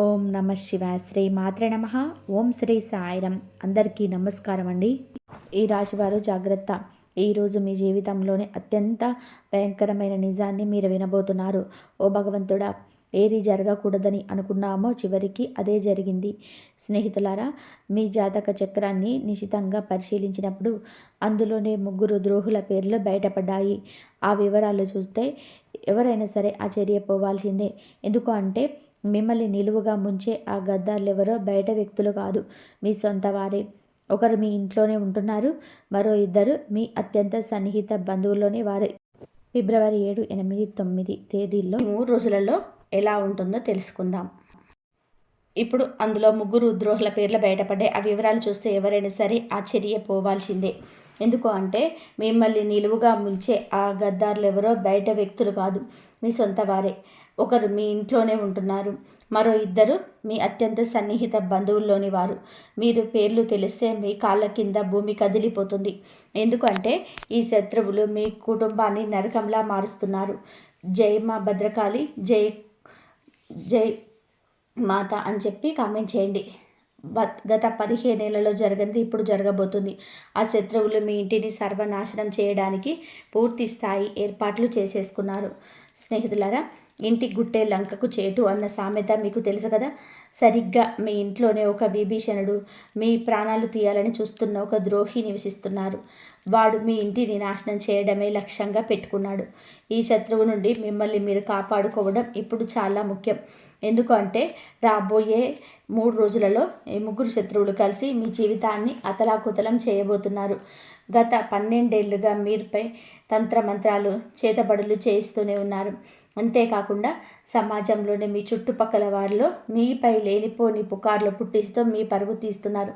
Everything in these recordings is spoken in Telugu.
ఓం నమ శివాయ. శ్రీ మాత్రే నమ. ఓం శ్రీ సాయిరం. అందరికీ నమస్కారం అండి. ఈ రాశివారు జాగ్రత్త. ఈరోజు మీ జీవితంలోని అత్యంత భయంకరమైన నిజాన్ని మీరు వినబోతున్నారు. ఓ భగవంతుడా, ఏది జరగకూడదని అనుకున్నామో చివరికి అదే జరిగింది. స్నేహితులారా, మీ జాతక చక్రాన్ని నిశితంగా పరిశీలించినప్పుడు అందులోనే 3 ద్రోహుల పేర్లు బయటపడ్డాయి. ఆ వివరాలు చూస్తే ఎవరైనా సరే ఆశ్చర్యపోవాల్సిందే. ఎందుకు అంటే మిమ్మల్ని నిలువుగా ముంచే ఆ గద్దార్లెవరో బయట వ్యక్తులు కాదు, మీ సొంత వారే. ఒకరు మీ ఇంట్లోనే ఉంటున్నారు, మరో 2 మీ అత్యంత సన్నిహిత బంధువుల్లోని వారే. ఫిబ్రవరి 7, 8, 9 తేదీల్లో 3 రోజులలో ఎలా ఉంటుందో తెలుసుకుందాం. ఇప్పుడు అందులో 3 ద్రోహుల పేర్లు బయటపడ్డాయి. ఆ వివరాలు చూస్తే ఎవరైనా సరే ఆశ్చర్యపోవాల్సిందే. ఎందుకు అంటే మిమ్మల్ని నిలువుగా ముంచే ఆ గద్దార్లెవరో బయట వ్యక్తులు కాదు, మీ సొంత వారే. ఒకరు మీ ఇంట్లోనే ఉంటున్నారు, మరో 2 మీ అత్యంత సన్నిహిత బంధువుల్లోని వారు. మీరు పేర్లు తెలిస్తే మీ కాళ్ళ కింద భూమి కదిలిపోతుంది. ఎందుకంటే ఈ శత్రువులు మీ కుటుంబాన్ని నరకంలా మారుస్తున్నారు. జై మా భద్రకాళి, జై జై మాత అని చెప్పి కామెంట్ చేయండి. గత 15 ఏళ్లలో జరిగినది ఇప్పుడు జరగబోతుంది. ఆ శత్రువులు మీ ఇంటిని సర్వనాశనం చేయడానికి పూర్తి స్థాయి ఏర్పాట్లు చేసేసుకున్నారు. స్నేహితులారా, ఇంటి గుట్టే లంకకు చేటు అన్న సామెత మీకు తెలుసు కదా. సరిగ్గా మీ ఇంట్లోనే ఒక విభీషణుడు, మీ ప్రాణాలు తీయాలని చూస్తున్న ఒక ద్రోహి నివసిస్తున్నారు. వాడు మీ ఇంటిని నాశనం చేయడమే లక్ష్యంగా పెట్టుకున్నాడు. ఈ శత్రువు నుండి మిమ్మల్ని మీరు కాపాడుకోవడం ఇప్పుడు చాలా ముఖ్యం. ఎందుకంటే రాబోయే 3 రోజులలో ఈ 3 శత్రువులు కలిసి మీ జీవితాన్ని అతలాకుతలం చేయబోతున్నారు. గత 12 ఏళ్లుగా మీరుపై తంత్రమంత్రాలు, చేతబడులు చేయిస్తూనే ఉన్నారు. అంతేకాకుండా సమాజంలోని మీ చుట్టుపక్కల వారిలో మీపై లేనిపోని పుకార్లు పుట్టిస్తూ మీ పరుగు తీస్తున్నారు.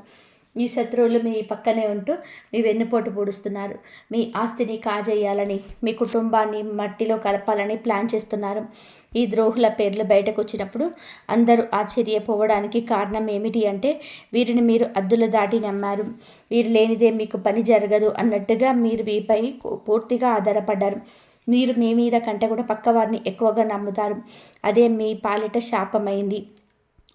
ఈ శత్రువులు మీ పక్కనే ఉంటూ మీ వెన్నుపోటు పొడుస్తున్నారు. మీ ఆస్తిని కాజేయాలని, మీ కుటుంబాన్ని మట్టిలో కలపాలని ప్లాన్ చేస్తున్నారు. ఈ ద్రోహుల పేర్లు బయటకు వచ్చినప్పుడు అందరూ ఆశ్చర్యపోవడానికి కారణం ఏమిటి అంటే వీరిని మీరు అద్దులు దాటి నమ్మారు. వీరు లేనిదే మీకు పని జరగదు అన్నట్టుగా మీరు వీపై పూర్తిగా ఆధారపడ్డారు. మీరు మీ మీద కంటే కూడా పక్కవారిని ఎక్కువగా నమ్ముతారు. అదే మీ పాలిట శాపమైంది.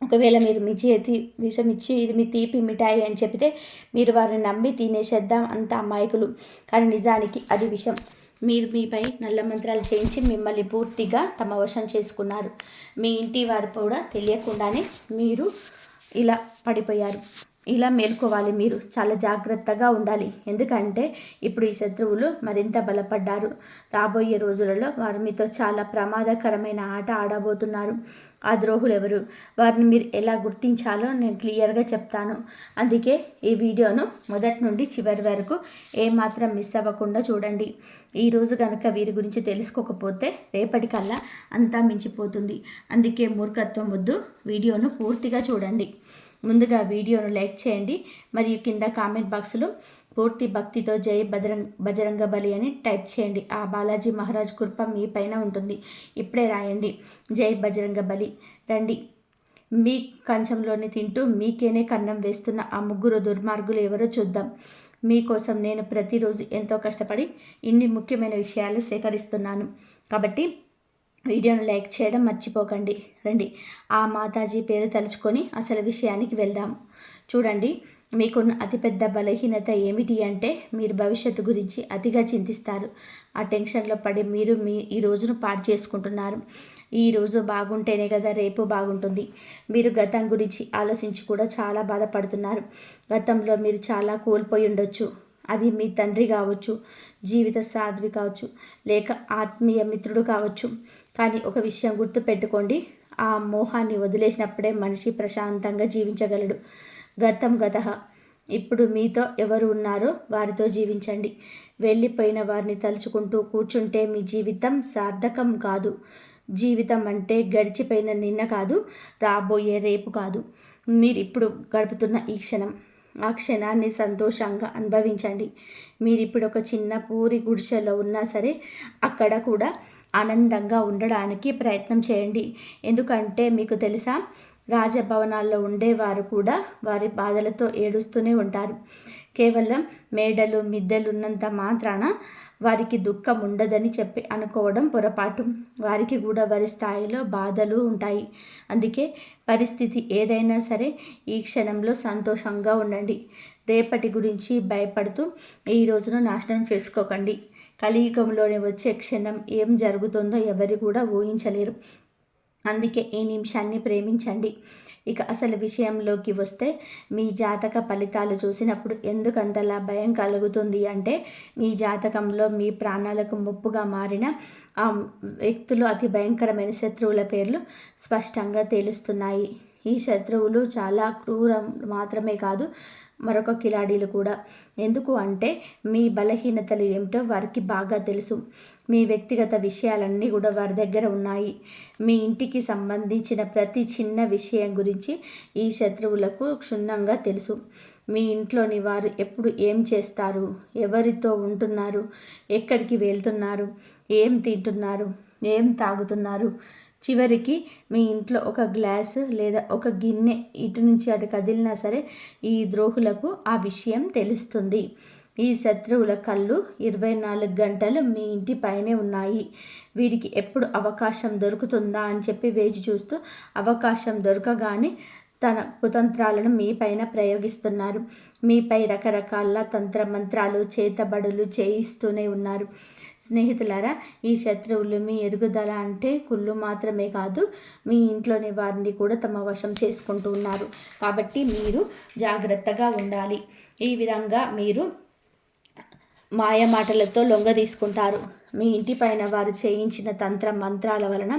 ఒకవేళ మీరు మీ చేతి విషం ఇచ్చి ఇది మీ తీపి మిఠాయి అని చెబితే మీరు వారిని నమ్మి తినేసేద్దాం, అంత అమాయకులు. కానీ నిజానికి అది విషం. మీరు మీపై నల్ల మంత్రాలు చేయించి మిమ్మల్ని పూర్తిగా తమ వశం చేసుకున్నారు. మీ ఇంటి వారు కూడా తెలియకుండానే మీరు ఇలా పడిపోయారు. ఇలా మేల్కోవాలి. మీరు చాలా జాగ్రత్తగా ఉండాలి. ఎందుకంటే ఇప్పుడు ఈ శత్రువులు మరింత బలపడ్డారు. రాబోయే రోజులలో వారు మీతో చాలా ప్రమాదకరమైన ఆట ఆడబోతున్నారు. ఆ ద్రోహులు ఎవరు, వారిని మీరు ఎలా గుర్తించాలో నేను క్లియర్గా చెప్తాను. అందుకే ఈ వీడియోను మొదటి నుండి చివరి వరకు ఏమాత్రం మిస్ అవ్వకుండా చూడండి. ఈరోజు కనుక వీరి గురించి తెలుసుకోకపోతే రేపటికల్లా అంతా మించిపోతుంది. అందుకే మూర్ఖత్వం వద్దు, వీడియోను పూర్తిగా చూడండి. ముందుగా వీడియోను లైక్ చేయండి, మరియు కింద కామెంట్ బాక్స్లో పూర్తి భక్తితో జై బజరంగ బలి అని టైప్ చేయండి. ఆ బాలాజీ మహారాజ్ కృప మీ పైన ఉంటుంది. ఇప్పుడే రాయండి, జై బజరంగ బలి. రండి, మీ కంచంలోని తింటూ మీకేనే కన్నం వేస్తున్న ఆ 3 దుర్మార్గులు ఎవరో చూద్దాం. మీకోసం నేను ప్రతిరోజు ఎంతో కష్టపడి ఇన్ని ముఖ్యమైన విషయాలు సేకరిస్తున్నాను. కాబట్టి వీడియోను లైక్ చేయడం మర్చిపోకండి. రండి, ఆ మాతాజీ పేరు తలుచుకొని అసలు విషయానికి వెళ్దాం. చూడండి, మీకున్న అతిపెద్ద బలహీనత ఏమిటి అంటే మీరు భవిష్యత్తు గురించి అతిగా చింతిస్తారు. ఆ టెన్షన్లో పడి మీరు ఈ రోజును పాడు చేసుకుంటున్నారు. ఈ రోజు బాగుంటేనే కదా రేపు బాగుంటుంది. మీరు గతం గురించి ఆలోచించి కూడా చాలా బాధపడుతున్నారు. గతంలో మీరు చాలా కోల్పోయి ఉండొచ్చు. అది మీ తండ్రి కావచ్చు, జీవిత సాధ్వి కావచ్చు, లేక ఆత్మీయ మిత్రుడు కావచ్చు. కానీ ఒక విషయం గుర్తుపెట్టుకోండి, ఆ మోహాన్ని వదిలేసినప్పుడే మనిషి ప్రశాంతంగా జీవించగలడు. గతం గతః. ఇప్పుడు మీతో ఎవరు ఉన్నారో వారితో జీవించండి. వెళ్ళిపోయిన వారిని తలుచుకుంటూ కూర్చుంటే మీ జీవితం సార్థకం కాదు. జీవితం అంటే గడిచిపోయిన నిన్న కాదు, రాబోయే రేపు కాదు, మీరు ఇప్పుడు గడుపుతున్న ఈ క్షణం. ఆ క్షణాన్ని సంతోషంగా అనుభవించండి. మీరు ఇప్పుడు ఒక చిన్న పూరి గుడిసెలో ఉన్నా సరే అక్కడ కూడా ఆనందంగా ఉండడానికి ప్రయత్నం చేయండి. ఎందుకంటే మీకు తెలుసా, రాజభవనాల్లో ఉండేవారు కూడా వారి బాధలతో ఏడుస్తూనే ఉంటారు. కేవలం మేడలు మిద్దెలు ఉన్నంత మాత్రాన వారికి దుఃఖం ఉండదని చెప్పి అనుకోవడం పొరపాటు. వారికి కూడా వారి స్థాయిలో బాధలు ఉంటాయి. అందుకే పరిస్థితి ఏదైనా సరే ఈ క్షణంలో సంతోషంగా ఉండండి. రేపటి గురించి భయపడుతూ ఈ రోజును నాశనం చేసుకోకండి. కలియుగంలోనే వచ్చే క్షణం ఏం జరుగుతుందో ఎవరు కూడా ఊహించలేరు. అందుకే ఈ నిమిషాన్ని ప్రేమించండి. ఇక అసలు విషయంలోకి వస్తే మీ జాతక ఫలితాలు చూసినప్పుడు ఎందుకంతలా భయం కలుగుతుంది అంటే, మీ జాతకంలో మీ ప్రాణాలకు ముప్పుగా మారిన ఆ వ్యక్తులు అతి భయంకరమైన శత్రువుల పేర్లు స్పష్టంగా తెలుస్తున్నాయి. ఈ శత్రువులు చాలా క్రూరం మాత్రమే కాదు, మరొక కిలాడీలు కూడా. ఎందుకు అంటే మీ బలహీనతలు ఏమిటో వారికి బాగా తెలుసు. మీ వ్యక్తిగత విషయాలన్నీ కూడా వారి దగ్గర ఉన్నాయి. మీ ఇంటికి సంబంధించిన ప్రతి చిన్న విషయం గురించి ఈ శత్రువులకు క్షుణ్ణంగా తెలుసు. మీ ఇంట్లోని వారు ఎప్పుడు ఏం చేస్తారు, ఎవరితో ఉంటున్నారు, ఎక్కడికి వెళ్తున్నారు, ఏం తింటున్నారు, ఏం తాగుతున్నారు, చివరికి మీ ఇంట్లో ఒక గ్లాసు లేదా ఒక గిన్నె ఇటు నుంచి అటు కదిలినా సరే ఈ ద్రోహులకు ఆ విషయం తెలుస్తుంది. ఈ శత్రువుల కళ్ళు 24 గంటలు మీ ఇంటి పైనే ఉన్నాయి. వీరికి ఎప్పుడు అవకాశం దొరుకుతుందా అని చెప్పి వేచి చూస్తూ అవకాశం దొరకగానే తన కుతంత్రాలను మీ పైన ప్రయోగిస్తున్నారు. మీపై రకరకాల తంత్రమంత్రాలు చేతబడులు చేయిస్తూనే ఉన్నారు. స్నేహితులారా, ఈ శత్రువులు మీ ఎదుగుదల అంటే కుళ్ళు మాత్రమే కాదు, మీ ఇంట్లోని వారిని కూడా తమ వశం చేసుకుంటూ ఉన్నారు. కాబట్టి మీరు జాగ్రత్తగా ఉండాలి. ఈ విధంగా మీరు మాయ మాటలతో లొంగ తీసుకుంటారు. మీ ఇంటి పైన వారు చేయించిన తంత్ర మంత్రాల వలన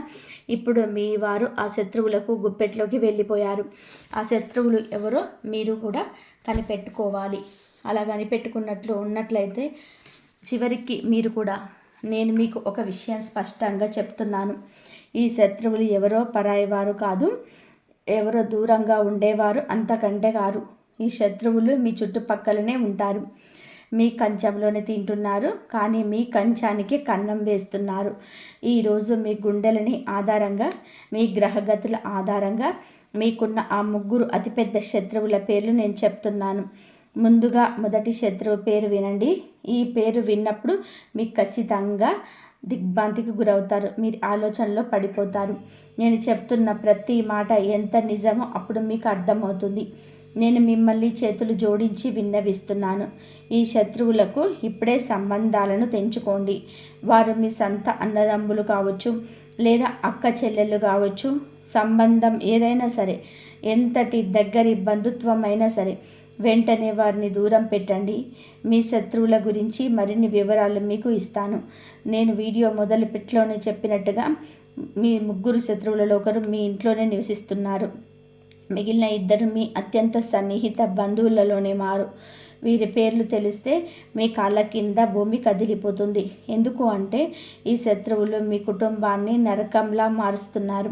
ఇప్పుడు మీ వారు ఆ శత్రువులకు గుప్పెట్లోకి వెళ్ళిపోయారు. ఆ శత్రువులు ఎవరో మీరు కూడా కనిపెట్టుకోవాలి. అలా కనిపెట్టుకున్నట్లు ఉన్నట్లయితే చివరికి మీరు కూడా, నేను మీకు ఒక విషయం స్పష్టంగా చెప్తున్నాను. ఈ శత్రువులు ఎవరో పరాయి వారు కాదు, ఎవరో దూరంగా ఉండేవారు అంతకంటే కారు. ఈ శత్రువులు మీ చుట్టుపక్కలనే ఉంటారు. మీ కంచంలోనే తింటున్నారు, కానీ మీ కంచానికి కన్నం వేస్తున్నారు. ఈరోజు మీ గుండెలని ఆధారంగా, మీ గ్రహగతుల ఆధారంగా మీకున్న ఆ 3 అతిపెద్ద శత్రువుల పేర్లు నేను చెప్తున్నాను. ముందుగా మొదటి శత్రువు పేరు వినండి. ఈ పేరు విన్నప్పుడు మీకు ఖచ్చితంగా దిగ్భ్రాంతికి గురవుతారు. మీరు ఆలోచనలో పడిపోతారు. నేను చెప్తున్న ప్రతి మాట ఎంత నిజమో అప్పుడు మీకు అర్థమవుతుంది. నేను మిమ్మల్ని చేతులు జోడించి విన్నవిస్తున్నాను. ఈ శత్రువులకు ఇప్పుడే సంబంధాలను తెంచుకోండి. వారు మీ సొంత అన్నదమ్ములు కావచ్చు, లేదా అక్క చెల్లెళ్ళు కావచ్చు. సంబంధం ఏదైనా సరే, ఎంతటి దగ్గరి బంధుత్వం అయినా సరే, వెంటనే వారిని దూరం పెట్టండి. మీ శత్రువుల గురించి మరిన్ని వివరాలు మీకు ఇస్తాను. నేను వీడియో మొదలుపెట్లోనే చెప్పినట్టుగా మీ 3 శత్రువులలో ఒకరు మీ ఇంట్లోనే నివసిస్తున్నారు. మిగిలిన 2 మీ అత్యంత సన్నిహిత బంధువులలోనే మారు. వీరి పేర్లు తెలిస్తే మీ కాళ్ళ కింద భూమి కదిలిపోతుంది. ఎందుకు అంటే ఈ శత్రువులు మీ కుటుంబాన్ని నరకంలా మారుస్తున్నారు.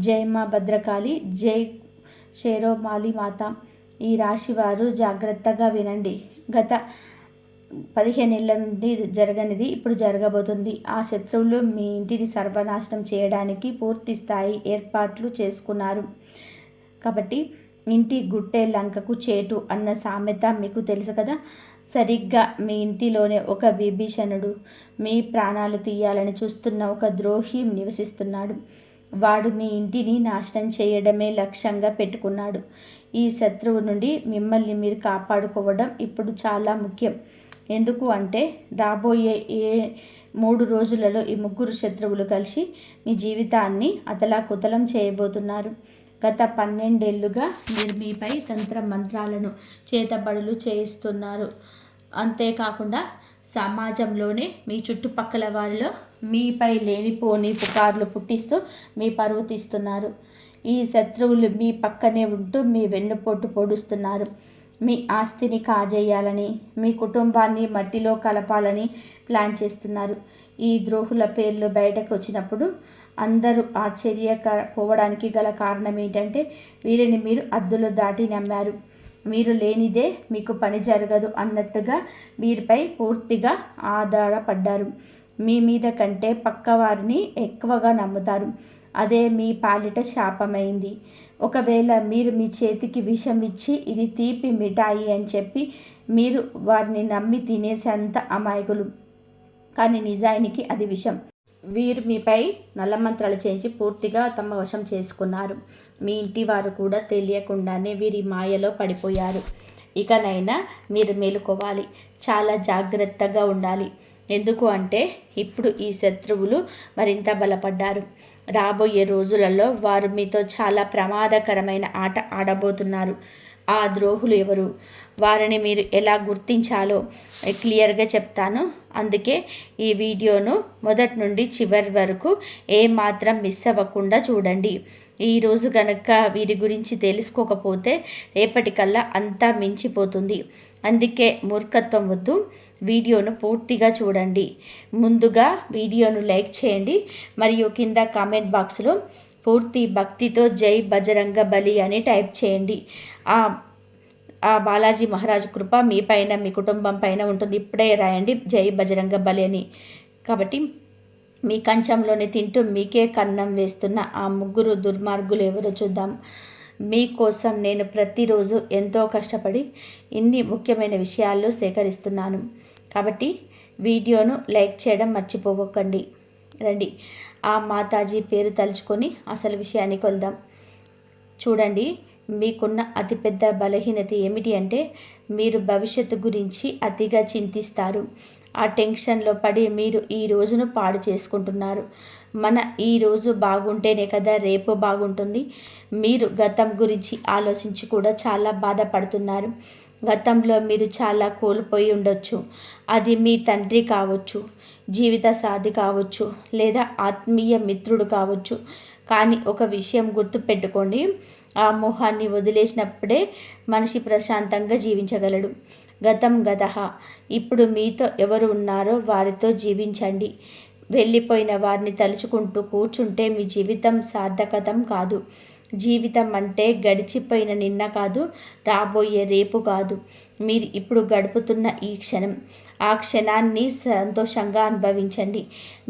జై మా భద్రకాళి, జై షేరోమాలి మాత. ఈ రాశివారు జాగ్రత్తగా వినండి. గత 15 ఏళ్ళ నుండి జరగనిది ఇప్పుడు జరగబోతుంది. ఆ శత్రువులు మీ ఇంటిని సర్వనాశనం చేయడానికి పూర్తి స్థాయి ఏర్పాట్లు చేసుకున్నారు. కాబట్టి ఇంటి గుట్టే లంకకు చేటు అన్న సామెత మీకు తెలుసు కదా. సరిగ్గా మీ ఇంటిలోనే ఒక విభీషణుడు, మీ ప్రాణాలు తీయాలని చూస్తున్న ఒక ద్రోహి నివసిస్తున్నాడు. వాడు మీ ఇంటిని నాశనం చేయడమే లక్ష్యంగా పెట్టుకున్నాడు. ఈ శత్రువు నుండి మిమ్మల్ని మీరు కాపాడుకోవడం ఇప్పుడు చాలా ముఖ్యం. ఎందుకు అంటే రాబోయే 3 రోజులలో ఈ 3 శత్రువులు కలిసి మీ జీవితాన్ని అతలాకుతలం చేయబోతున్నారు. గత 12 ఏళ్ళుగా మీరు మీపై తంత్ర మంత్రాలను చేతబడులు చేయిస్తున్నారు. అంతేకాకుండా సమాజంలోనే మీ చుట్టుపక్కల వారిలో మీపై లేనిపోని పుకార్లు పుట్టిస్తూ మీ పరువు తీస్తున్నారు. ఈ శత్రువులు మీ పక్కనే ఉంటూ మీ వెన్నుపోటు పొడుస్తున్నారు. మీ ఆస్తిని కాజేయాలని, మీ కుటుంబాన్ని మట్టిలో కలపాలని ప్లాన్ చేస్తున్నారు. ఈ ద్రోహుల పేర్లు బయటకు వచ్చినప్పుడు అందరూ ఆశ్చర్యపోవడానికి గల కారణం ఏంటంటే వీరిని మీరు అద్దులు దాటి నమ్మారు. మీరు లేనిదే మీకు పని జరగదు అన్నట్టుగా వీరిపై పూర్తిగా ఆధారపడ్డారు. మీ మీద కంటే పక్కవారిని ఎక్కువగా నమ్ముతారు. అదే మీ పాలిట శాపమైంది. ఒకవేళ మీరు మీ చేతికి విషం ఇచ్చి ఇది తీపి మిఠాయి అని చెప్పి మీరు వారిని నమ్మి తినేసేంత అమాయకులు. కానీ నిజానికి అది విషం. వీరు మీపై నల్లమంత్రాలు చేయించి పూర్తిగా తమ వశం చేసుకున్నారు. మీ ఇంటి వారు కూడా తెలియకుండానే వీరి మాయలో పడిపోయారు. ఇకనైనా మీరు మేలుకోవాలి, చాలా జాగ్రత్తగా ఉండాలి. ఎందుకు అంటే ఇప్పుడు ఈ శత్రువులు మరింత బలపడ్డారు. రాబోయే రోజులలో వారు మీతో చాలా ప్రమాదకరమైన ఆట ఆడబోతున్నారు. ఆ ద్రోహులు ఎవరు, వారిని మీరు ఎలా గుర్తించాలో క్లియర్గా చెప్తాను. అందుకే ఈ వీడియోను మొదటి నుండి చివరి వరకు ఏమాత్రం మిస్ అవ్వకుండా చూడండి. ఈరోజు కనుక వీరి గురించి తెలుసుకోకపోతే రేపటికల్లా అంతా మించిపోతుంది. అందుకే మూర్ఖత్వం వద్దు, వీడియోను పూర్తిగా చూడండి. ముందుగా వీడియోను లైక్ చేయండి మరియు కింద కామెంట్ బాక్స్లో పూర్తి భక్తితో జై బజరంగ బలి అని టైప్ చేయండి. ఆ బాలాజీ మహారాజ్ కృప మీ పైన, మీ కుటుంబం పైన ఉంటుంది. ఇప్పుడే రాయండి జై బజరంగ బలి అని. కాబట్టి మీ కంచంలోనే తింటూ మీకే కన్నం వేస్తున్న ఆ ముగ్గురు దుర్మార్గులు ఎవరో చూద్దాం. మీకోసం నేను ప్రతిరోజు ఎంతో కష్టపడి ఇన్ని ముఖ్యమైన విషయాలు సేకరిస్తున్నాను. కాబట్టి వీడియోను లైక్ చేయడం మర్చిపోకండి. రండి ఆ మాతాజీ పేరు తలుచుకొని అసలు విషయానికి వెళ్దాం. చూడండి, మీకున్న అతిపెద్ద బలహీనత ఏమిటి అంటే మీరు భవిష్యత్తు గురించి అతిగా చింతిస్తారు. ఆ టెన్షన్లో పడి మీరు ఈ రోజును పాడు చేసుకుంటున్నారు. మన ఈ రోజు బాగుంటేనే కదా రేపు బాగుంటుంది. మీరు గతం గురించి ఆలోచించి కూడా చాలా బాధపడుతున్నారు. గతంలో మీరు చాలా కోల్పోయి ఉండొచ్చు. అది మీ తండ్రి కావచ్చు, జీవిత సాథి కావచ్చు, లేదా ఆత్మీయ మిత్రుడు కావచ్చు. కానీ ఒక విషయం గుర్తుపెట్టుకోండి, ఆ మోహాన్ని వదిలేసినప్పుడే మనిషి ప్రశాంతంగా జీవించగలడు. గతం గతః. ఇప్పుడు మీతో ఎవరు ఉన్నారో వారితో జీవించండి. వెళ్ళిపోయిన వారిని తలుచుకుంటూ కూర్చుంటే మీ జీవితం సార్థకతం కాదు. జీవితం అంటే గడిచిపోయిన నిన్న కాదు, రాబోయే రేపు కాదు, మీరు ఇప్పుడు గడుపుతున్న ఈ క్షణం. ఆ క్షణాన్ని సంతోషంగా అనుభవించండి.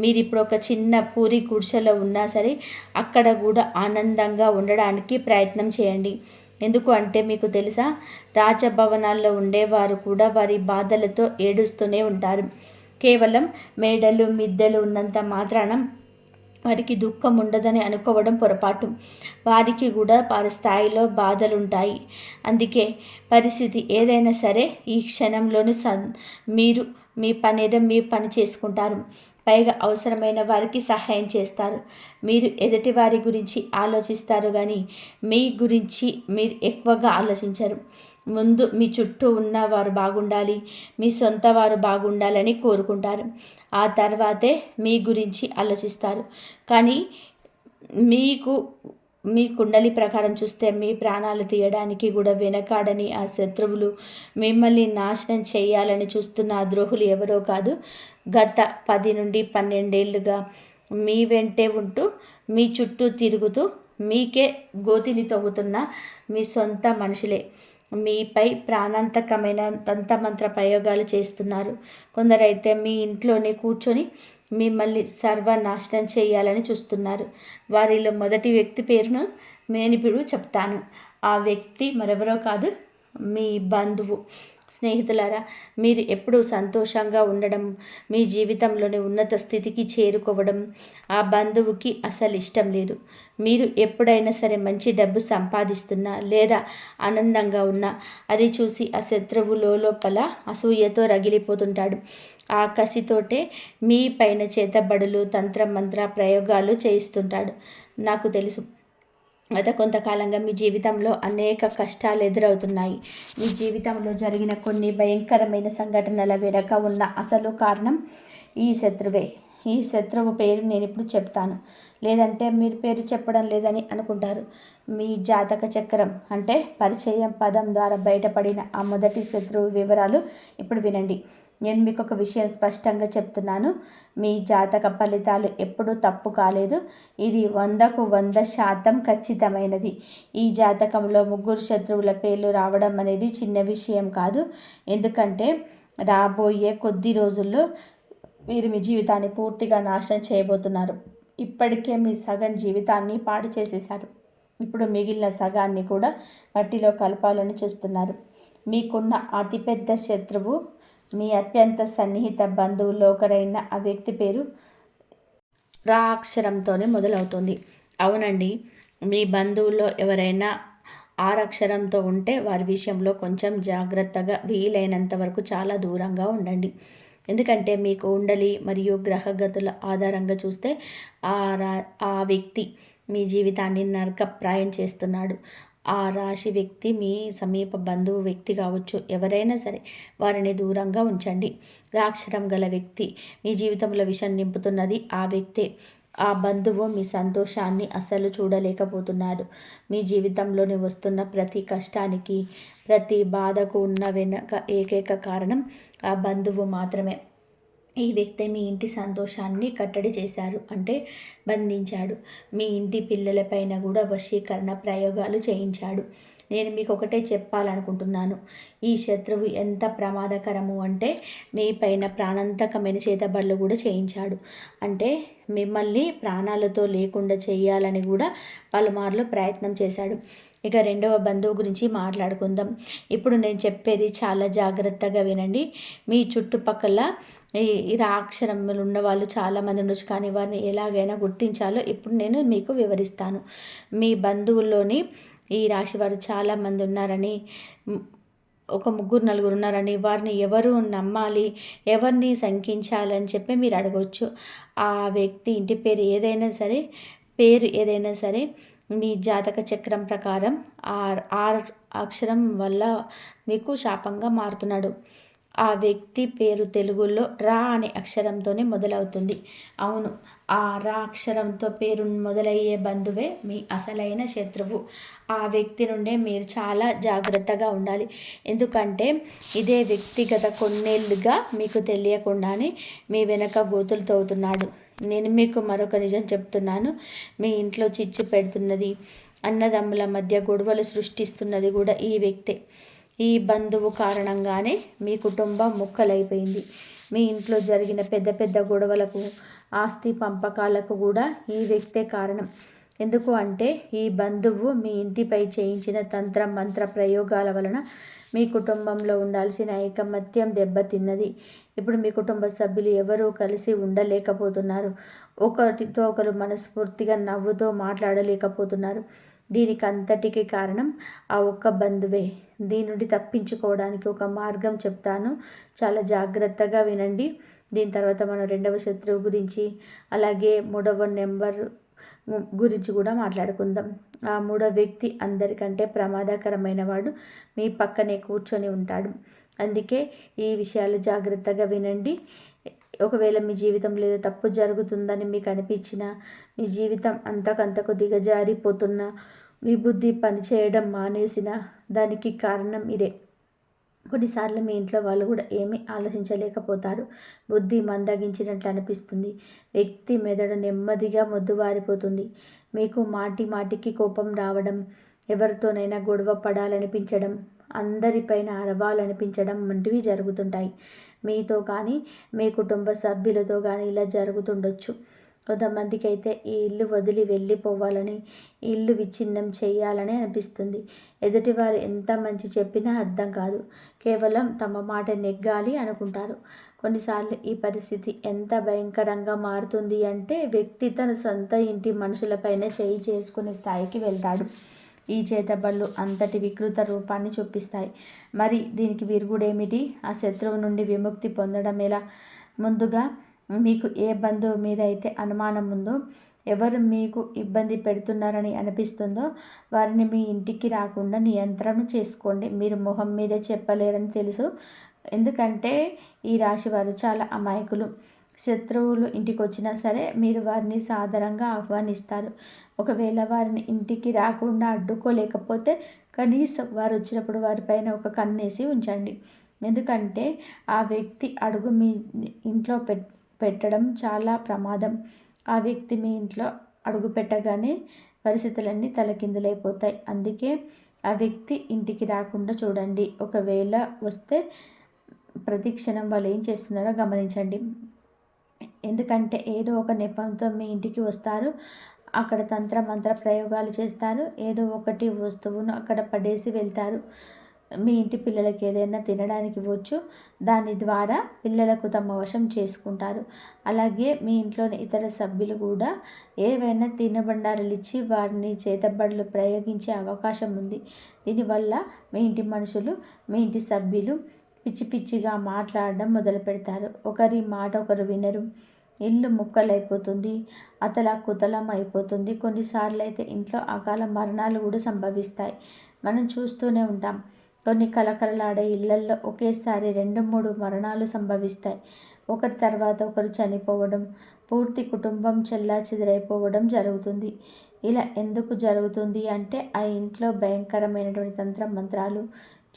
మీరు ఇప్పుడు ఒక చిన్న పూరి గుడిసెలో ఉన్నా సరే అక్కడ కూడా ఆనందంగా ఉండడానికి ప్రయత్నం చేయండి. ఎందుకు అంటే మీకు తెలుసా, రాజభవనాల్లో ఉండేవారు కూడా వారి బాధలతో ఏడుస్తూనే ఉంటారు. కేవలం మేడలు మిద్దెలు ఉన్నంత మాత్రాన వారికి దుఃఖం ఉండదని అనుకోవడం పొరపాటు. వారికి కూడా వారి స్థాయిలో బాధలుంటాయి. అందుకే పరిస్థితి ఏదైనా సరే ఈ క్షణంలోని మీరు మీ పని చేసుకుంటారు. పైగా అవసరమైన వారికి సహాయం చేస్తారు. మీరు ఎదుటి వారి గురించి ఆలోచిస్తారు కానీ మీ గురించి మీరు ఎక్కువగా ఆలోచించరు. ముందు మీ చుట్టూ ఉన్న వారు బాగుండాలి, మీ సొంత వారు బాగుండాలని కోరుకుంటారు. ఆ తర్వాతే మీ గురించి ఆలోచిస్తారు. కానీ మీ కుండలి ప్రకారం చూస్తే మీ ప్రాణాలు తీయడానికి కూడా వెనకాడని ఆ శత్రువులు, మిమ్మల్ని నాశనం చేయాలని చూస్తున్న ఆ ద్రోహులు ఎవరో కాదు, గత 10 నుండి 12 ఏళ్ళుగా మీ వెంటే ఉంటూ మీ చుట్టూ తిరుగుతూ మీకే గోతిని తవ్వుతున్న మీ సొంత మనుషులే. మీపై ప్రాణాంతకమైన తంత్రమంత్ర ప్రయోగాలు చేస్తున్నారు. కొందరైతే మీ ఇంట్లోనే కూర్చొని మిమ్మల్ని సర్వనాశనం చేయాలని చూస్తున్నారు. వారిలో మొదటి వ్యక్తి పేరును నేను ఇప్పుడు చెప్తాను. ఆ వ్యక్తి మరెవరో కాదు, మీ బంధువు. స్నేహితులారా, మీరు ఎప్పుడూ సంతోషంగా ఉండడం, మీ జీవితంలోని ఉన్నత స్థితికి చేరుకోవడం ఆ బంధువుకి అసలు ఇష్టం లేదు. మీరు ఎప్పుడైనా సరే మంచి డబ్బు సంపాదిస్తున్నా లేదా ఆనందంగా ఉన్నా అది చూసి ఆ శత్రువు లోపల అసూయతో రగిలిపోతుంటాడు. ఆ కసితోటే మీ పైన చేతబడులు, తంత్రమంత్ర ప్రయోగాలు చేయిస్తుంటాడు. నాకు తెలుసు, గత కొంతకాలంగా మీ జీవితంలో అనేక కష్టాలు ఎదురవుతున్నాయి. మీ జీవితంలో జరిగిన కొన్ని భయంకరమైన సంఘటనల వెనుక ఉన్న అసలు కారణం ఈ శత్రువే. ఈ శత్రువు పేరు నేను ఇప్పుడు చెప్తాను, లేదంటే మీరు పేరు చెప్పడం లేదని అనుకుంటారు. మీ జాతక చక్రం అంటే పరిచయం పదం ద్వారా బయటపడిన ఆ మొదటి శత్రువు వివరాలు ఇప్పుడు వినండి. నేను మీకు ఒక విషయం స్పష్టంగా చెప్తున్నాను, మీ జాతక ఫలితాలు ఎప్పుడూ తప్పు కాలేదు. ఇది 100కు 100% ఖచ్చితమైనది. ఈ జాతకంలో ముగ్గురు శత్రువుల పేర్లు రావడం అనేది చిన్న విషయం కాదు. ఎందుకంటే రాబోయే కొద్ది రోజుల్లో మీరు మీ జీవితాన్ని పూర్తిగా నాశనం చేయబోతున్నారు. ఇప్పటికే మీ సగం జీవితాన్ని పాడు చేసేశారు. ఇప్పుడు మిగిలిన సగాన్ని కూడా మట్టిలో కలపాలని చూస్తున్నారు. మీకున్న అతిపెద్ద శత్రువు మీ అత్యంత సన్నిహిత బంధువుల్లో ఒకరైన ఆ వ్యక్తి పేరు రా అక్షరంతోనే మొదలవుతుంది. అవునండి, మీ బంధువుల్లో ఎవరైనా ఆరక్షరంతో ఉంటే వారి విషయంలో కొంచెం జాగ్రత్తగా, వీలైనంత వరకు చాలా దూరంగా ఉండండి. ఎందుకంటే మీ కుండలి మరియు గ్రహగతుల ఆధారంగా చూస్తే ఆ వ్యక్తి మీ జీవితాన్ని నరకప్రాయం చేస్తున్నాడు. ఆ రాశి వ్యక్తి మీ సమీప బంధువు వ్యక్తి కావచ్చు, ఎవరైనా సరే వారిని దూరంగా ఉంచండి. రాక్షరం గల వ్యక్తి మీ జీవితంలో విషం నింపుతున్నది ఆ వ్యక్తే. ఆ బంధువు మీ సంతోషాన్ని అస్సలు చూడలేకపోతున్నాడు. మీ జీవితంలోని వస్తున్న ప్రతి కష్టానికి, ప్రతి బాధకు ఉన్న వెనక ఏకైక కారణం ఆ బంధువు మాత్రమే. ఈ వ్యక్తి మీ ఇంటి సంతోషాన్ని కట్టడి చేశారు, అంటే బంధించాడు. మీ ఇంటి పిల్లలపైన కూడా వశీకరణ ప్రయోగాలు చేయించాడు. నేను మీకు ఒకటే చెప్పాలనుకుంటున్నాను. ఈ శత్రువు ఎంత ప్రమాదకరము అంటే మీ పైన ప్రాణాంతకమైన చేతబడులు కూడా చేయించాడు. అంటే మిమ్మల్ని ప్రాణాలతో లేకుండా చేయాలని కూడా పలుమార్లు ప్రయత్నం చేశాడు. ఇక రెండవ బంధువు గురించి మాట్లాడుకుందాం. ఇప్పుడు నేను చెప్పేది చాలా జాగ్రత్తగా వినండి. మీ చుట్టుపక్కల ఈ రాక్షరములు ఉన్న వాళ్ళు చాలామంది ఉండొచ్చు, కానీ వారిని ఎలాగైనా గుర్తించాలో ఇప్పుడు నేను మీకు వివరిస్తాను. మీ బంధువుల్లోని ఈ రాశి వారు చాలామంది ఉన్నారని, ఒక ముగ్గురు నలుగురు ఉన్నారని, వారిని ఎవరు నమ్మాలి, ఎవరిని శంకించాలని చెప్పి మీరు అడగవచ్చు. ఆ వ్యక్తి ఇంటి పేరు ఏదైనా సరే మీ జాతక చక్రం ప్రకారం ఆర్ అక్షరం వల్ల మీకు శాపంగా మారుతున్నాడు. ఆ వ్యక్తి పేరు తెలుగులో రా అనే అక్షరంతోనే మొదలవుతుంది. అవును, ఆ రా అక్షరంతో పేరు మొదలయ్యే బంధువే మీ అసలైన శత్రువు. ఆ వ్యక్తి నుండే మీరు చాలా జాగ్రత్తగా ఉండాలి. ఎందుకంటే ఇదే వ్యక్తిగత కొన్నేళ్ళుగా మీకు తెలియకుండానే మీ వెనక గోతులు తవ్వుతున్నాడు. నేను మీకు మరొక నిజం చెప్తున్నాను. మీ ఇంట్లో చిచ్చు పెడుతున్నది, అన్నదమ్ముల మధ్య గొడవలు సృష్టిస్తున్నది కూడా ఈ వ్యక్తే. ఈ బంధువు కారణంగానే మీ కుటుంబం ముక్కలైపోయింది. మీ ఇంట్లో జరిగిన పెద్ద పెద్ద గొడవలకు, ఆస్తి పంపకాలకు కూడా ఈ వ్యక్తే కారణం. ఎందుకు అంటే ఈ బంధువు మీ ఇంటిపై చేయించిన తంత్ర మంత్ర ప్రయోగాల వలన మీ కుటుంబంలో ఉండాల్సిన ఐకమత్యం దెబ్బతిన్నది. ఇప్పుడు మీ కుటుంబ సభ్యులు ఎవరూ కలిసి ఉండలేకపోతున్నారు. ఒకరితో ఒకరు మనస్ఫూర్తిగా నవ్వుతో మాట్లాడలేకపోతున్నారు. దీనికి అంతటికి కారణం ఆ ఒక్క బంధువే. దీని నుండి తప్పించుకోవడానికి ఒక మార్గం చెప్తాను, చాలా జాగ్రత్తగా వినండి. దీని తర్వాత మనం రెండవ శత్రువు గురించి, అలాగే మూడవ నెంబర్ గురించి కూడా మాట్లాడుకుందాం. ఆ మూడవ వ్యక్తి అందరికంటే ప్రమాదకరమైన వాడు మీ పక్కనే కూర్చొని ఉంటాడు. అందుకే ఈ విషయాలు జాగ్రత్తగా వినండి. ఒకవేళ మీ జీవితంలో ఏదో తప్పు జరుగుతుందని మీకు అనిపించినా, మీ జీవితం అంతకంతకు దిగజారిపోతున్నా, మీ బుద్ధి పనిచేయడం మానేసిన, దానికి కారణం ఇదే. కొన్నిసార్లు మీ ఇంట్లో వాళ్ళు కూడా ఏమీ ఆలోచించలేకపోతారు. బుద్ధి మందగించినట్లు అనిపిస్తుంది. వ్యక్తి మెదడు నెమ్మదిగా మొద్దుబారిపోతుంది. మీకు మాటి మాటికి కోపం రావడం, ఎవరితోనైనా గొడవ పడాలనిపించడం, అందరిపైన అరవాలనిపించడం వంటివి జరుగుతుంటాయి. మీతో కానీ, మీ కుటుంబ సభ్యులతో కానీ ఇలా జరుగుతుండొచ్చు. కొంతమందికి అయితే ఈ ఇల్లు వదిలి వెళ్ళిపోవాలని, ఈ ఇల్లు విచ్ఛిన్నం చేయాలని అనిపిస్తుంది. ఎదుటివారు ఎంత మంచి చెప్పినా అర్థం కాదు. కేవలం తమ మాట నెగ్గాలి అనుకుంటారు. కొన్నిసార్లు ఈ పరిస్థితి ఎంత భయంకరంగా మారుతుంది అంటే వ్యక్తి తన సొంత ఇంటి మనుషులపైన చేయి చేసుకునే స్థాయికి వెళ్తాడు. ఈ చేతబళ్ళు అంతటి వికృత రూపాన్ని చూపిస్తాయి. మరి దీనికి విరుగుడేమిటి? ఆ శత్రువు నుండి విముక్తి పొందడం ఎలా? ముందుగా మీకు ఏ బంధువు మీద అయితే అనుమానం ఉందో, ఎవరు మీకు ఇబ్బంది పెడుతున్నారని అనిపిస్తుందో వారిని మీ ఇంటికి రాకుండా నియంత్రణ చేసుకోండి. మీరు మొహం మీద చెప్పలేరని తెలుసు, ఎందుకంటే ఈ రాశి వారు చాలా అమాయకులు. శత్రువులు ఇంటికి వచ్చినా సరే మీరు వారిని సాదరంగా ఆహ్వానిస్తారు. ఒకవేళ వారిని ఇంటికి రాకుండా అడ్డుకోలేకపోతే కనీసం వారు వచ్చినప్పుడు వారిపైన ఒక కన్నేసి ఉంచండి. ఎందుకంటే ఆ వ్యక్తి అడుగు మీ ఇంట్లో పెట్టడం చాలా ప్రమాదం. ఆ వ్యక్తి మీ ఇంట్లో అడుగు పెట్టగానే పరిస్థితులన్నీ తలకిందులైపోతాయి. అందుకే ఆ వ్యక్తి ఇంటికి రాకుండా చూడండి. ఒకవేళ వస్తే ప్రతి క్షణం వాళ్ళు ఏం చేస్తున్నారో గమనించండి. ఎందుకంటే ఏదో ఒక నెపంతో మీ ఇంటికి వస్తారు. అక్కడ తంత్ర మంత్ర ప్రయోగాలు చేస్తారు. ఏదో ఒకటి వస్తువును అక్కడ పడేసి వెళ్తారు. మీ ఇంటి పిల్లలకి ఏదైనా తినడానికి ఇవ్వచ్చు. దాని ద్వారా పిల్లలకు తమ వశం చేసుకుంటారు. అలాగే మీ ఇంట్లోని ఇతర సభ్యులు కూడా ఏవైనా తినబండారాలు ఇచ్చి వారిని చేతబడులు ప్రయోగించే అవకాశం ఉంది. దీనివల్ల మీ ఇంటి మనుషులు, మీ ఇంటి సభ్యులు పిచ్చి పిచ్చిగా మాట్లాడడం మొదలు పెడతారు. ఒకరి మాట ఒకరు వినరు. ఇల్లు ముక్కలైపోతుంది, అతలాకుతలం అయిపోతుంది. కొన్నిసార్లు అయితే ఇంట్లో అకాల మరణాలు కూడా సంభవిస్తాయి. మనం చూస్తూనే ఉంటాం. కొన్ని కలకలలాడే ఇళ్లల్లో ఒకేసారి 2-3 మరణాలు సంభవిస్తాయి. ఒకరి తర్వాత ఒకరు చనిపోవడం, పూర్తి కుటుంబం చెల్లాచెదరైపోవడం జరుగుతుంది. ఇలా ఎందుకు జరుగుతుంది అంటే ఆ ఇంట్లో భయంకరమైనటువంటి తంత్ర మంత్రాలు,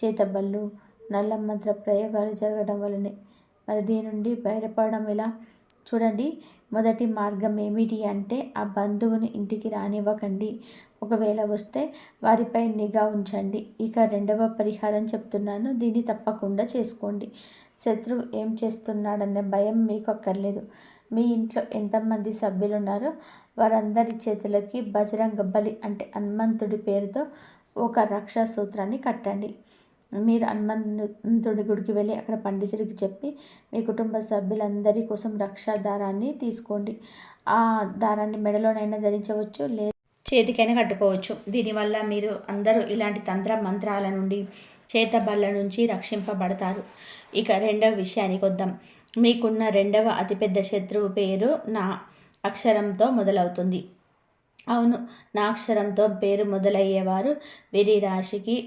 చేతబళ్ళు, నల్ల మంత్ర ప్రయోగాలు జరగడం వల్లనే. మరి దీని నుండి బయటపడడం ఎలా? చూడండి, మొదటి మార్గం ఏమిటి అంటే ఆ బంధువుని ఇంటికి రానివ్వకండి. ఒకవేళ వస్తే వారిపై నిఘా ఉంచండి. ఇక రెండవ పరిహారం చెప్తున్నాను, దీన్ని తప్పకుండా చేసుకోండి. శత్రువు ఏం చేస్తున్నాడనే భయం మీకు అక్కర్లేదు. మీ ఇంట్లో ఎంతమంది సభ్యులు ఉన్నారో వారందరి చేతులకి బజరంగ బలి అంటే హనుమంతుడి పేరుతో ఒక రక్షా సూత్రాన్ని కట్టండి. మీరు హనుమంతుడి గుడికి వెళ్ళి అక్కడ పండితుడికి చెప్పి మీ కుటుంబ సభ్యులందరి కోసం రక్షా దారాన్ని తీసుకోండి. ఆ దారాన్ని మెడలోనైనా ధరించవచ్చు, లేదా చేతికైనా కట్టుకోవచ్చు. దీనివల్ల మీరు అందరూ ఇలాంటి తంత్ర మంత్రాల నుండి, చేతబళ్ళ నుంచి రక్షింపబడతారు. ఇక రెండవ విషయానికి వద్దాం. మీకున్న రెండవ అతిపెద్ద శత్రువు పేరు నా అక్షరంతో మొదలవుతుంది. అవును, నా అక్షరంతో పేరు మొదలయ్యేవారు వీరి రాశికి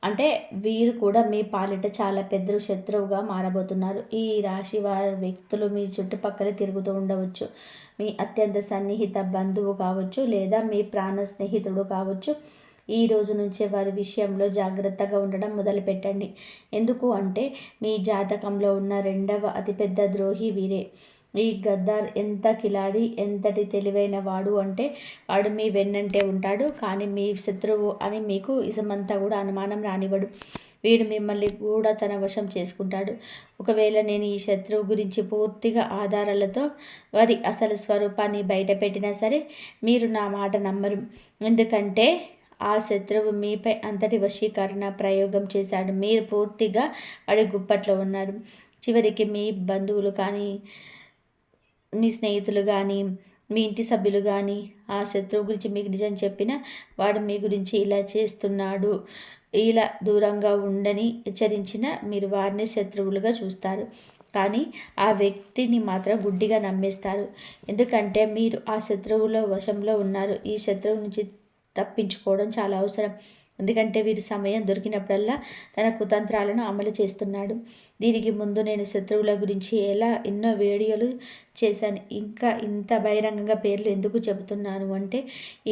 అంటే వీరు కూడా మీ పాలిట చాలా పెద్ద శత్రువుగా మారబోతున్నారు. ఈ రాశి వారి వ్యక్తులు మీ చుట్టుపక్కల తిరుగుతూ ఉండవచ్చు. మీ అత్యంత సన్నిహిత బంధువు కావచ్చు, లేదా మీ ప్రాణ స్నేహితుడు కావచ్చు. ఈ రోజు నుంచే వారి విషయంలో జాగ్రత్తగా ఉండడం మొదలుపెట్టండి. ఎందుకు అంటే మీ జాతకంలో ఉన్న రెండవ అతిపెద్ద ద్రోహి వీరే. ఈ గద్దార్ ఎంత కిలాడి, ఎంతటి తెలివైన వాడు అంటే వాడు మీ వెన్నంటే ఉంటాడు, కానీ మీ శత్రువు అని మీకు ఇసమంతా కూడా అనుమానం రానివ్వడు. వీడు మిమ్మల్ని కూడా తన వశం చేసుకుంటాడు. ఒకవేళ నేను ఈ శత్రువు గురించి పూర్తిగా ఆధారాలతో వారి అసలు స్వరూపాన్ని బయట పెట్టినా సరే మీరు నా మాట నమ్మరు. ఎందుకంటే ఆ శత్రువు మీపై అంతటి వశీకరణ ప్రయోగం చేశాడు. మీరు పూర్తిగా వాడి గుప్పట్లో ఉన్నారు. చివరికి మీ బంధువులు కానీ, మీ స్నేహితులు కానీ, మీ ఇంటి సభ్యులు కానీ ఆ శత్రువు గురించి మీకు నిజం చెప్పినా వాడు మీ గురించి ఇలా చేస్తున్నాడు, ఇలా దూరంగా ఉండని హెచ్చరించిన మీరు వారిని శత్రువులుగా చూస్తారు. కానీ ఆ వ్యక్తిని మాత్రం గుడ్డిగా నమ్మేస్తారు. ఎందుకంటే మీరు ఆ శత్రువుల వశంలో ఉన్నారు. ఈ శత్రువు నుంచి తప్పించుకోవడం చాలా అవసరం. ఎందుకంటే వీరి సమయం దొరికినప్పుడల్లా తన కుతంత్రాలను అమలు చేస్తున్నాడు. దీనికి ముందు నేను శత్రువుల గురించి ఎన్నో వీడియోలు చేశాను. ఇంకా ఇంత బహిరంగంగా పేర్లు ఎందుకు చెబుతున్నాను అంటే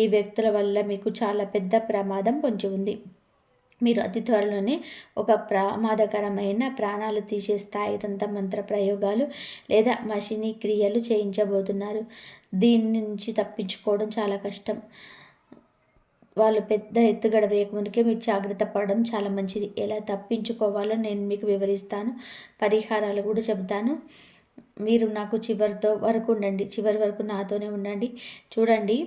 ఈ వ్యక్తుల వల్ల మీకు చాలా పెద్ద ప్రమాదం పొంచి ఉంది. మీరు అతి త్వరలోనే ఒక ప్రమాదకరమైన ప్రాణాలు తీసే స్థాయి మంత్ర ప్రయోగాలు లేదా మషినీ క్రియలు చేయించబోతున్నారు. దీని నుంచి తప్పించుకోవడం చాలా కష్టం. వాళ్ళు పెద్ద ఎత్తుగడ వేయకముందుకే మీరు జాగ్రత్త పడడం చాలా మంచిది. ఎలా తప్పించుకోవాలో నేను మీకు వివరిస్తాను, పరిహారాలు కూడా చెబుతాను. మీరు నాకు చివరి వరకు నాతోనే ఉండండి. చూడండి,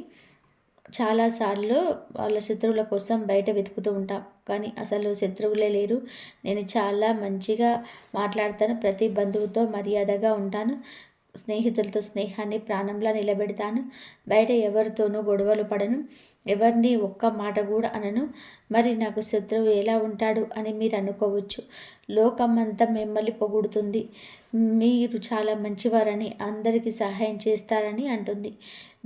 చాలాసార్లు వాళ్ళ శత్రువుల కోసం బయట వెతుకుతూ ఉంటాం, కానీ అసలు శత్రువులే లేరు. నేను చాలా మంచిగా మాట్లాడతాను, ప్రతి బంధువుతో మర్యాదగా ఉంటాను, స్నేహితులతో స్నేహాన్ని ప్రాణంలా నిలబెడతాను, బయట ఎవరితోనూ గొడవలు పడను, ఎవరిని ఒక్క మాట కూడా అనను. మరి నాకు శత్రువు ఎలా ఉంటాడు అని మీరు అనుకోవచ్చు. లోకమంతా మిమ్మల్ని పొగుడుతుంది, మీరు చాలా మంచివారని, అందరికీ సహాయం చేస్తారని అంటుంది.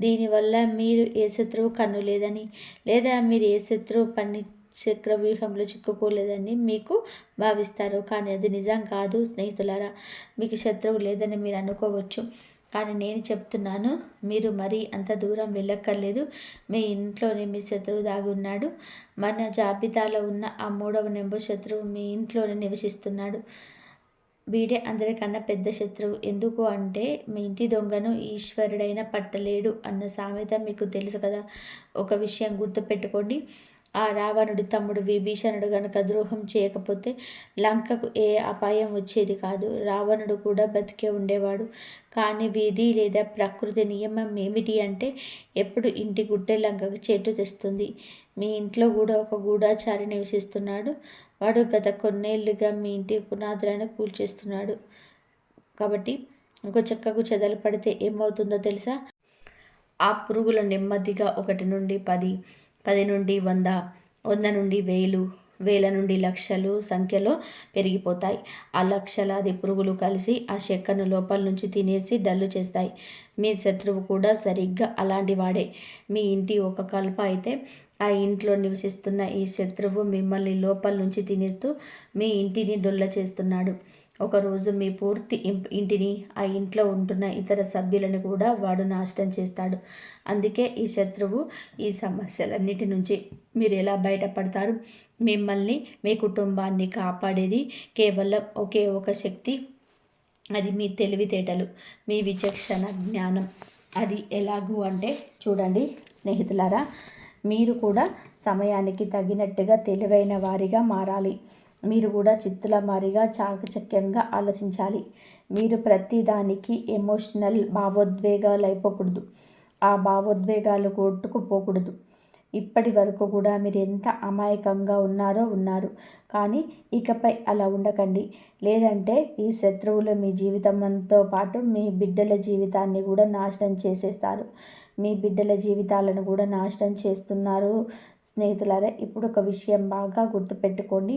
దీనివల్ల మీరు ఏ శత్రువు కన్ను లేదని, లేదా మీరు ఏ శత్రువు చక్రవ్యూహంలో చిక్కుకోలేదని మీకు భావిస్తారు. కానీ అది నిజం కాదు స్నేహితులారా. మీకు శత్రువు లేదని మీరు అనుకోవచ్చు, కానీ నేను చెప్తున్నాను, మీరు మరీ అంత దూరం వెళ్ళక్కర్లేదు. మీ ఇంట్లోనే మీ శత్రువు దాగి ఉన్నాడు. మన జాబితాలో ఉన్న ఆ 3వ నెంబర్ శత్రువు మీ ఇంట్లోనే నివసిస్తున్నాడు. వీడే అందరికన్నా పెద్ద శత్రువు. ఎందుకు అంటే మీ ఇంటి దొంగను ఈశ్వరుడైనా పట్టలేడు అన్న సామెత మీకు తెలుసు కదా. ఒక విషయం గుర్తుపెట్టుకోండి, ఆ ఆ రావణుడి తమ్ముడు విభీషణుడు గనక ద్రోహం చేయకపోతే లంకకు ఏ అపాయం వచ్చేది కాదు. రావణుడు కూడా బతికే ఉండేవాడు. కానీ విధి లేదా ప్రకృతి నియమం ఏమిటి అంటే ఎప్పుడు ఇంటి గుడ్డే లంకకు చెట్టు తెస్తుంది. మీ ఇంట్లో కూడా ఒక గూఢాచారి నివసిస్తున్నాడు. వాడు గత కొన్నేళ్లుగా మీ ఇంటి పునాదులను కూల్చేస్తున్నాడు. కాబట్టి ఒక చెక్కకు చెదలు పడితే ఏమవుతుందో తెలుసా? ఆ పురుగులు నెమ్మదిగా 1 నుండి 10, 10 నుండి 100, 100 నుండి 1000, 1000 నుండి లక్షలు సంఖ్యలో పెరిగిపోతాయి. ఆ లక్షలాది పురుగులు కలిసి ఆ చెక్కను లోపల నుంచి తినేసి డల్లు చేస్తాయి. మీ శత్రువు కూడా సరిగ్గా అలాంటి వాడే. మీ ఇంటి ఒక కలప అయితే ఆ ఇంట్లో నివసిస్తున్న ఈ శత్రువు మిమ్మల్ని లోపల నుంచి తినేస్తూ మీ ఇంటిని డొల్ల చేస్తున్నాడు. ఒకరోజు మీ పూర్తి ఇంటిని, ఆ ఇంట్లో ఉంటున్న ఇతర సభ్యులను కూడా వాడు నాశనం చేస్తాడు. అందుకే ఈ శత్రువు, ఈ సమస్యలన్నిటి నుంచి మీరు ఎలా బయటపడతారు? మిమ్మల్ని, మీ కుటుంబాన్ని కాపాడేది కేవలం ఒకే ఒక శక్తి. అది మీ తెలివితేటలు, మీ విచక్షణ జ్ఞానం. అది ఎలాగూ అంటే చూడండి స్నేహితులారా, మీరు కూడా సమయానికి తగినట్టుగా తెలివైన వారిగా మారాలి. మీరు కూడా చిత్తుల మారిగా చాకచక్యంగా ఆలోచించాలి. మీరు ప్రతిదానికి ఎమోషనల్ భావోద్వేగాలు అయిపోకూడదు. ఆ భావోద్వేగాలు కొట్టుకుపోకూడదు. ఇప్పటి వరకు కూడా మీరు ఎంత అమాయకంగా ఉన్నారు. కానీ ఇకపై అలా ఉండకండి. లేదంటే ఈ శత్రువులు మీ జీవితంతో పాటు మీ బిడ్డల జీవితాన్ని కూడా నాశనం చేసేస్తారు. మీ బిడ్డల జీవితాలను కూడా నాశనం చేస్తున్నారు. స్నేహితులారా, ఇప్పుడు ఒక విషయం బాగా గుర్తుపెట్టుకోండి.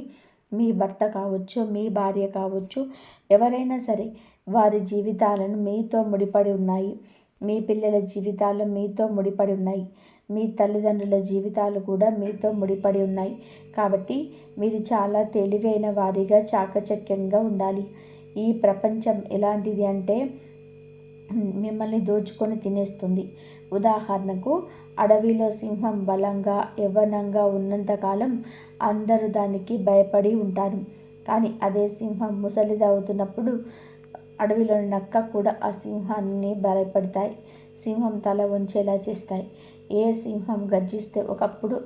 మీ భర్త కావచ్చు, మీ భార్య కావచ్చు, ఎవరైనా సరే వారి జీవితాలను మీతో ముడిపడి ఉన్నాయి. మీ పిల్లల జీవితాలు మీతో ముడిపడి ఉన్నాయి. మీ తల్లిదండ్రుల జీవితాలు కూడా మీతో ముడిపడి ఉన్నాయి. కాబట్టి మీరు చాలా తెలివైన వారిగా చాకచక్యంగా ఉండాలి. ఈ ప్రపంచం ఎలాంటిది అంటే మిమ్మల్ని దోచుకొని తినేస్తుంది. ఉదాహరణకు, అడవిలో సింహం బలంగా యవ్వనంగా ఉన్నంతకాలం అందరూ దానికి భయపడి ఉంటారు. కానీ అదే సింహం ముసలిదవుతున్నప్పుడు అడవిలోని నక్క కూడా ఆ సింహాన్ని భయపడతాయి. సింహం తల వంచేలా చేస్తాయి. ఏ సింహం గర్జిస్తే ఒకప్పుడు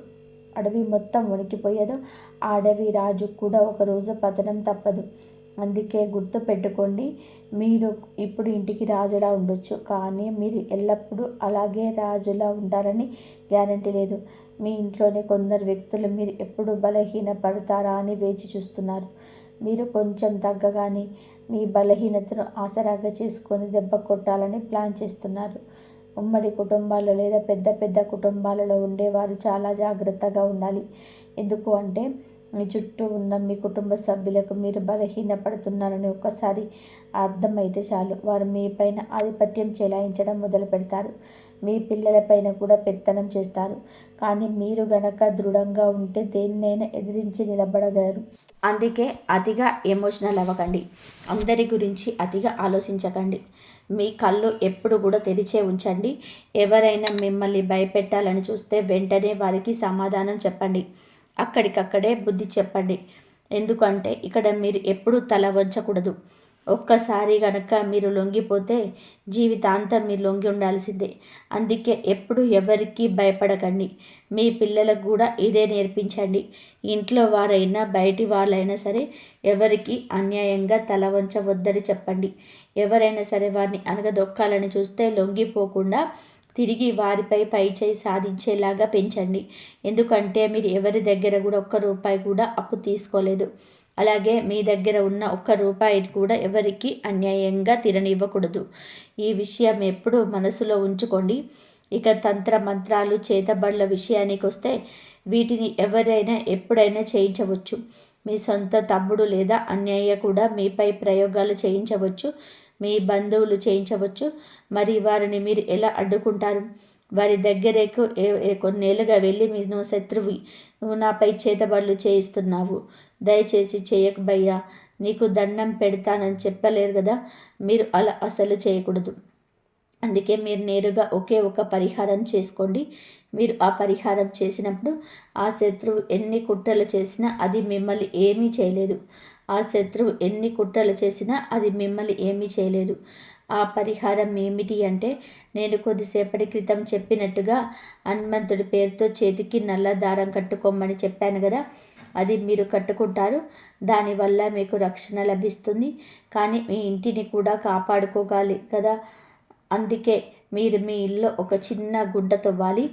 అడవి మొత్తం వణికిపోయేదో ఆ అడవి రాజు కూడా ఒకరోజు పతనం తప్పదు. అందుకే గుర్తు పెట్టుకోండి, మీరు ఇప్పుడు ఇంటికి రాజులా ఉండొచ్చు, కానీ మీరు ఎల్లప్పుడూ అలాగే రాజులా ఉంటారని గ్యారంటీ లేదు. మీ ఇంట్లోనే కొందరు వ్యక్తులు మీరు ఎప్పుడు బలహీన పడతారా అని వేచి చూస్తున్నారు. మీరు కొంచెం తగ్గగానే మీ బలహీనతను ఆసరాగా చేసుకొని దెబ్బ కొట్టాలని ప్లాన్ చేస్తున్నారు. ఉమ్మడి కుటుంబాలు లేదా పెద్ద పెద్ద కుటుంబాలలో ఉండేవారు చాలా జాగ్రత్తగా ఉండాలి. ఎందుకు అంటే మీ చుట్టూ ఉన్న మీ కుటుంబ సభ్యులకు మీరు బలహీనపడుతున్నారని ఒక్కసారి అర్థమైతే చాలు, వారు మీ పైన ఆధిపత్యం చెలాయించడం మొదలు పెడతారు. మీ పిల్లలపైన కూడా పెత్తనం చేస్తారు. కానీ మీరు గనక దృఢంగా ఉంటే దేన్నైనా ఎదిరించి నిలబడగలరు. అందుకే అతిగా ఎమోషనల్ అవ్వకండి. అందరి గురించి అతిగా ఆలోచించకండి. మీ కళ్ళు ఎప్పుడు కూడా తెరిచే ఉంచండి. ఎవరైనా మిమ్మల్ని భయపెట్టాలని చూస్తే వెంటనే వారికి సమాధానం చెప్పండి. అక్కడికక్కడే బుద్ధి చెప్పండి. ఎందుకంటే ఇక్కడ మీరు ఎప్పుడూ తల వంచకూడదు. ఒక్కసారి కనుక మీరు లొంగిపోతే జీవితాంతం మీరు లొంగి ఉండాల్సిందే. అందుకే ఎప్పుడు ఎవరికి భయపడకండి. మీ పిల్లలకు కూడా ఇదే నేర్పించండి. ఇంట్లో వారైనా బయటి వాళ్ళైనా సరే ఎవరికి అన్యాయంగా తల వంచవద్దని చెప్పండి. ఎవరైనా సరే వారిని అనగదొక్కాలని చూస్తే లొంగిపోకుండా తిరిగి వారిపై పైచేయి సాధించేలాగా పెంచండి. ఎందుకంటే మీరు ఎవరి దగ్గర కూడా ఒక్క రూపాయి కూడా అప్పు తీసుకోలేదు. అలాగే మీ దగ్గర ఉన్న ఒక్క రూపాయిని కూడా ఎవరికి అన్యాయంగా తిననివ్వకూడదు. ఈ విషయం ఎప్పుడు మనసులో ఉంచుకోండి. ఇక తంత్ర మంత్రాలు చేతబడుల విషయానికి వస్తే వీటిని ఎవరైనా ఎప్పుడైనా చేయించవచ్చు. మీ సొంత తమ్ముడు లేదా అన్నయ్య కూడా మీపై ప్రయోగాలు చేయించవచ్చు. మీ బంధువులు చేయించవచ్చు. మరి వారిని మీరు ఎలా అడ్డుకుంటారు? వారి దగ్గరకు కొన్నేళ్ళుగా వెళ్ళి నువ్వు శత్రువి, నువ్వు నాపై చేతబడులు చేయిస్తున్నావు, దయచేసి చేయకు భయ్యా, నీకు దండం పెడతానని చెప్పలేరు కదా. మీరు అలా అసలు చేయకూడదు. అందుకే మీరు నేరుగా ఒకే ఒక పరిహారం చేసుకోండి. మీరు ఆ పరిహారం చేసినప్పుడు ఆ శత్రువు ఎన్ని కుట్రలు చేసినా అది మిమ్మల్ని ఏమీ చేయలేదు. ఆ శత్రువు ఎన్ని కుట్రలు చేసినా అది మిమ్మల్ని ఏమీ చేయలేదు. ఆ పరిహారం ఏమిటి అంటే, నేను కొద్దిసేపటి క్రితం చెప్పినట్టుగా హనుమంతుడి పేరుతో చేతికి నల్ల దారం కట్టుకోమని చెప్పాను కదా, అది మీరు కట్టుకుంటారు. దానివల్ల మీకు రక్షణ లభిస్తుంది. కానీ మీ ఇంటిని కూడా కాపాడుకోగాలి కదా. అందుకే మీరు మీ ఇల్లు ఒక చిన్న గుంట తవ్వాలి.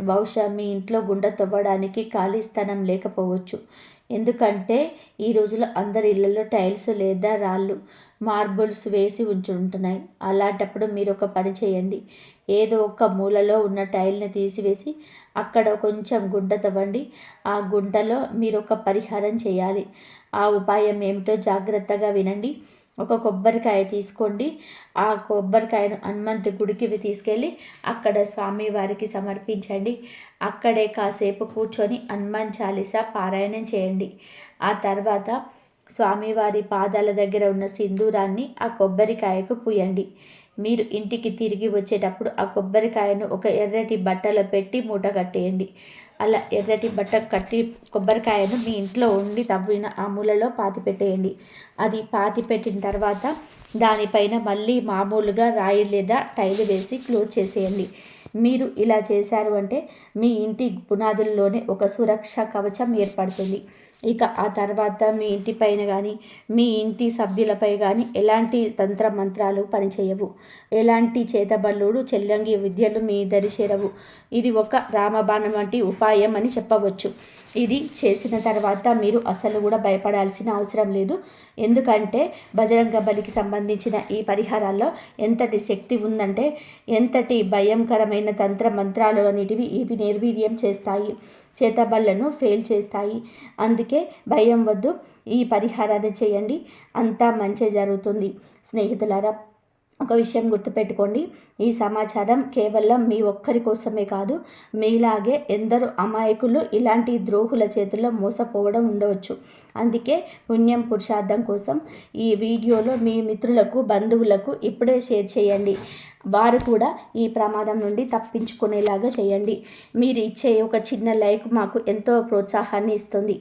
బహుశా మీ ఇంట్లో గుంట తవ్వడానికి ఖాళీ స్థలం లేకపోవచ్చు. ఎందుకంటే ఈ రోజుల్లో అందరి ఇళ్లలో టైల్స్ లేదా రాళ్ళు, మార్బుల్స్ వేసి ఉంటున్నాయి. అలాంటప్పుడు మీరు ఒక పని చేయండి. ఏదో ఒక మూలలో ఉన్న టైల్ని తీసివేసి అక్కడ కొంచెం గుంట తవ్వండి. ఆ గుంటలో మీరు ఒక పరిహారం చేయాలి. ఆ ఉపాయం ఏమిటో జాగ్రత్తగా వినండి. ఒక కొబ్బరికాయ తీసుకోండి. ఆ కొబ్బరికాయను హనుమంతు గుడికి తీసుకెళ్ళి అక్కడ స్వామివారికి సమర్పించండి. అక్కడే కాసేపు కూర్చొని హనుమాన్ చాలీసా పారాయణం చేయండి. ఆ తర్వాత స్వామివారి పాదాల దగ్గర ఉన్న సింధూరాన్ని ఆ కొబ్బరికాయకు పూయండి. మీరు ఇంటికి తిరిగి వచ్చేటప్పుడు ఆ కొబ్బరికాయను ఒక ఎర్రటి బట్టలో పెట్టి మూట కట్టేయండి. అలా ఎర్రటి బట్ట కట్టి కొబ్బరికాయను మీ ఇంట్లో ఉండి తవ్విన ఆ మూలలో పాతిపెట్టేయండి. అది పాతిపెట్టిన తర్వాత దానిపైన మళ్ళీ మామూలుగా రాయి లేదా టైలు వేసి క్లోజ్ చేసేయండి. మీరు ఇలా చేశారు అంటే మీ ఇంటి పునాదుల్లోనే ఒక సురక్ష కవచం ఏర్పడుతుంది. ఇక ఆ తర్వాత మీ ఇంటి పైన కానీ మీ ఇంటి సభ్యులపై కానీ ఎలాంటి తంత్ర మంత్రాలు పనిచేయవు. ఎలాంటి చేతబల్లుడు చెల్లంగి విద్యలు మీ దరి చేరవు. ఇది ఒక రామబాణం వంటి ఉపాయం అని చెప్పవచ్చు. ఇది చేసిన తర్వాత మీరు అసలు కూడా భయపడాల్సిన అవసరం లేదు. ఎందుకంటే బజరంగ బలికి సంబంధించిన ఈ పరిహారాల్లో ఎంతటి శక్తి ఉందంటే, ఎంతటి భయంకరమైన తంత్ర మంత్రాలు అనేటివి ఇవి నిర్వీర్యం చేస్తాయి, చేతబళ్లను ఫెయిల్ చేస్తాయి. అందుకే భయం వద్దు, ఈ పరిహారాన్ని చేయండి, అంతా మంచి జరుగుతుంది. స్నేహితులారా, ఒక విషయం గుర్తుపెట్టుకోండి. ఈ సమాచారం కేవలం మీ ఒక్కరి కోసమే కాదు, మీలాగే ఎందరో అమాయకులు ఇలాంటి ద్రోహుల చేతుల్లో మోసపోవడం ఉండవచ్చు. అందుకే పుణ్యం పురుషార్థం కోసం ఈ వీడియోలో మీ మిత్రులకు, బంధువులకు ఇప్పుడే షేర్ చేయండి. వారు కూడా ఈ ప్రమాదం నుండి తప్పించుకునేలాగా చేయండి. మీరు ఇచ్చే ఒక చిన్న లైక్ మాకు ఎంతో ప్రోత్సాహాన్ని ఇస్తుంది.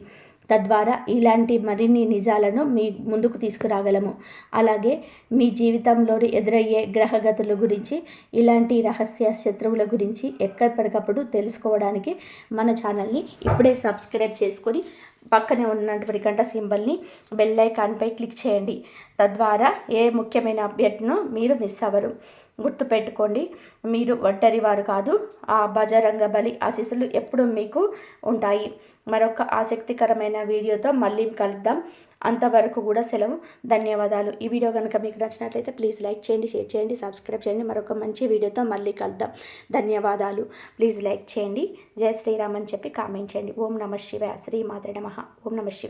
తద్వారా ఇలాంటి మరిన్ని నిజాలను మీ ముందుకు తీసుకురాగలము. అలాగే మీ జీవితంలోని ఎదురయ్యే గ్రహగతుల గురించి, ఇలాంటి రహస్య శత్రువుల గురించి ఎక్కడికప్పుడు తెలుసుకోవడానికి మన ఛానల్ని ఇప్పుడే సబ్స్క్రైబ్ చేసుకొని పక్కనే ఉన్నటువంటి గంట సింబల్ని బెల్ ఐకాన్పై క్లిక్ చేయండి. తద్వారా ఏ ముఖ్యమైన అప్డేట్ను మీరు మిస్ అవ్వరు. గుర్తుపెట్టుకోండి, మీరు ఒంటరి వారు కాదు. ఆ బజరంగ బలి ఆశీస్సులు ఎప్పుడు మీకు ఉంటాయి. మరొక ఆసక్తికరమైన వీడియోతో మళ్ళీ కలుద్దాం. అంతవరకు కూడా సెలవు. ధన్యవాదాలు. ఈ వీడియో కనుక మీకు నచ్చినట్లయితే ప్లీజ్ లైక్ చేయండి, షేర్ చేయండి, సబ్స్క్రైబ్ చేయండి. మరొక మంచి వీడియోతో మళ్ళీ కలుద్దాం. ధన్యవాదాలు. ప్లీజ్ లైక్ చేయండి, జై శ్రీరామ్ అని చెప్పి కామెంట్ చేయండి. ఓం నమః శివాయ. శ్రీ మాత్రే నమః. ఓం నమః శివాయ.